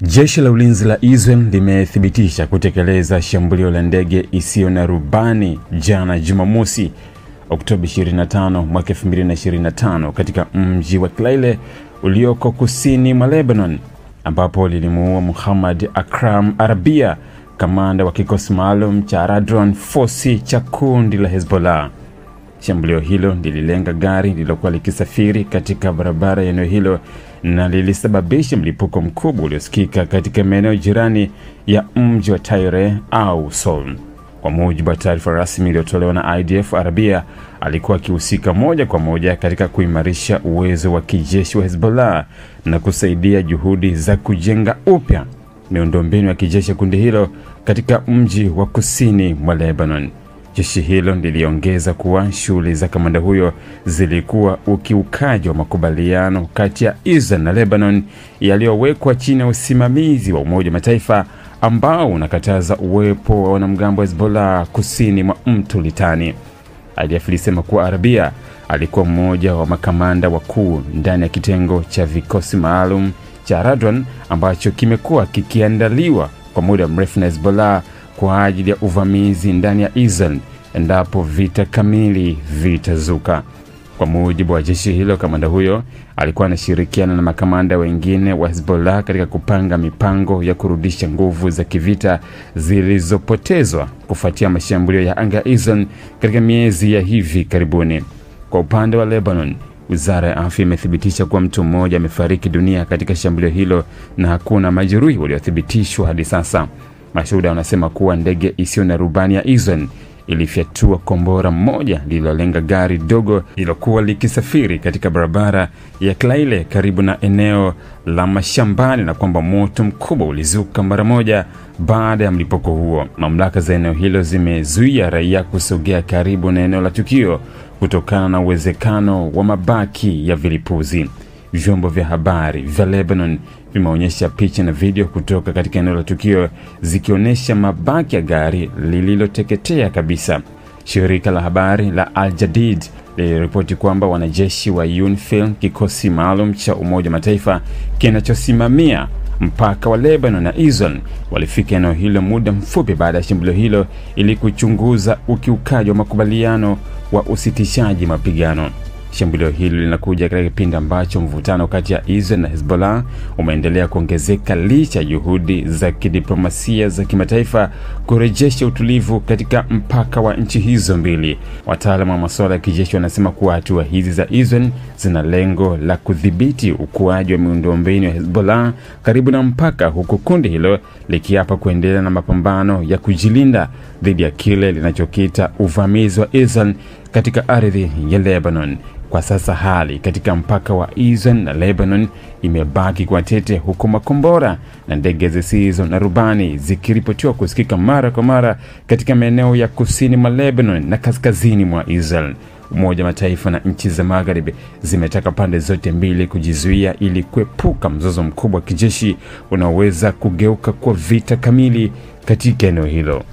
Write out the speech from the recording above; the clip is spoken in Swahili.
Jeshi la ulinzi la Israel limethibitisha kutekeleza shambulio la ndege isiyo na rubani jana Jumamosi, Oktoba 25 mwaka 2025 katika mji wa Klaile ulioko kusini mwa Lebanon, ambapo lilimuua Muhammad Akram Arabia, kamanda wa kikosi maalum cha Radron Force cha kundi la Hezbollah. Shambulio hilo lililenga gari lililokuwa likisafiri katika barabara ya eneo hilo na lilisababisha mlipuko mkubwa uliosikika katika maeneo jirani ya mji wa Tyre au Sol. Kwa mujibu wa taarifa rasmi iliyotolewa na IDF, Arabia alikuwa akihusika moja kwa moja katika kuimarisha uwezo wa kijeshi wa Hezbollah na kusaidia juhudi za kujenga upya miundombinu ya kijeshi kundi hilo katika mji wa kusini mwa Lebanon. Jeshi hilo liliongeza kuwa shughuli za kamanda huyo zilikuwa ukiukaji wa makubaliano kati ya Israel na Lebanon yaliyowekwa chini ya usimamizi wa Umoja wa Mataifa, ambao unakataza uwepo wa wanamgambo wa Hezbollah kusini mwa mto Litani. IDF ilisema kuwa Arabia alikuwa mmoja wa makamanda wakuu ndani ya kitengo cha vikosi maalum cha Radwan ambacho kimekuwa kikiandaliwa kwa muda mrefu na Hezbollah kwa ajili ya uvamizi ndani ya Israel endapo vita kamili vitazuka. Kwa mujibu wa jeshi hilo, kamanda huyo alikuwa anashirikiana na makamanda wengine wa Hezbollah katika kupanga mipango ya kurudisha nguvu za kivita zilizopotezwa kufuatia mashambulio ya anga ya Israel katika miezi ya hivi karibuni. Kwa upande wa Lebanon, Wizara ya Afya imethibitisha kuwa mtu mmoja amefariki dunia katika shambulio hilo na hakuna majeruhi waliothibitishwa hadi sasa. Mashuhuda wanasema kuwa ndege isiyo na rubani ya Israel ilifyatua kombora moja lililolenga gari dogo lilokuwa likisafiri katika barabara ya Klaile karibu na eneo la mashambani, na kwamba moto mkubwa ulizuka mara moja baada ya mlipuko huo. Mamlaka za eneo hilo zimezuia raia kusogea karibu na eneo la tukio kutokana na uwezekano wa mabaki ya vilipuzi. Vyombo vya habari vya Lebanon vimeonyesha picha na video kutoka katika eneo la tukio zikionyesha mabaki ya gari lililoteketea kabisa. Shirika la habari la Al Jadid liliripoti kwamba wanajeshi wa UNIFIL, kikosi maalum cha Umoja wa Mataifa kinachosimamia mpaka wa Lebanon na Israel, walifika eneo hilo muda mfupi baada ya shambulio hilo ili kuchunguza ukiukaji wa makubaliano wa usitishaji mapigano. Shambulio hilo linakuja katika kipindi ambacho mvutano kati ya Israel na Hezbollah umeendelea kuongezeka licha ya juhudi za kidiplomasia za kimataifa kurejesha utulivu katika mpaka wa nchi hizo mbili. Wataalamu wa masuala ya kijeshi wanasema kuwa hatua hizi za Israel zina lengo la kudhibiti ukuaji wa miundombinu ya Hezbollah karibu na mpaka, huku kundi hilo likiapa kuendelea na mapambano ya kujilinda dhidi ya kile linachokita uvamizi wa Israel katika ardhi ya Lebanon. Kwa sasa hali katika mpaka wa Israel na Lebanon imebaki kwa tete, huku makombora na ndege zisizo na rubani zikiripotiwa kusikika mara kwa mara katika maeneo ya kusini mwa Lebanon na kaskazini mwa Israel. Umoja wa Mataifa na nchi za Magharibi zimetaka pande zote mbili kujizuia ili kuepuka mzozo mkubwa wa kijeshi unaoweza kugeuka kwa vita kamili katika eneo hilo.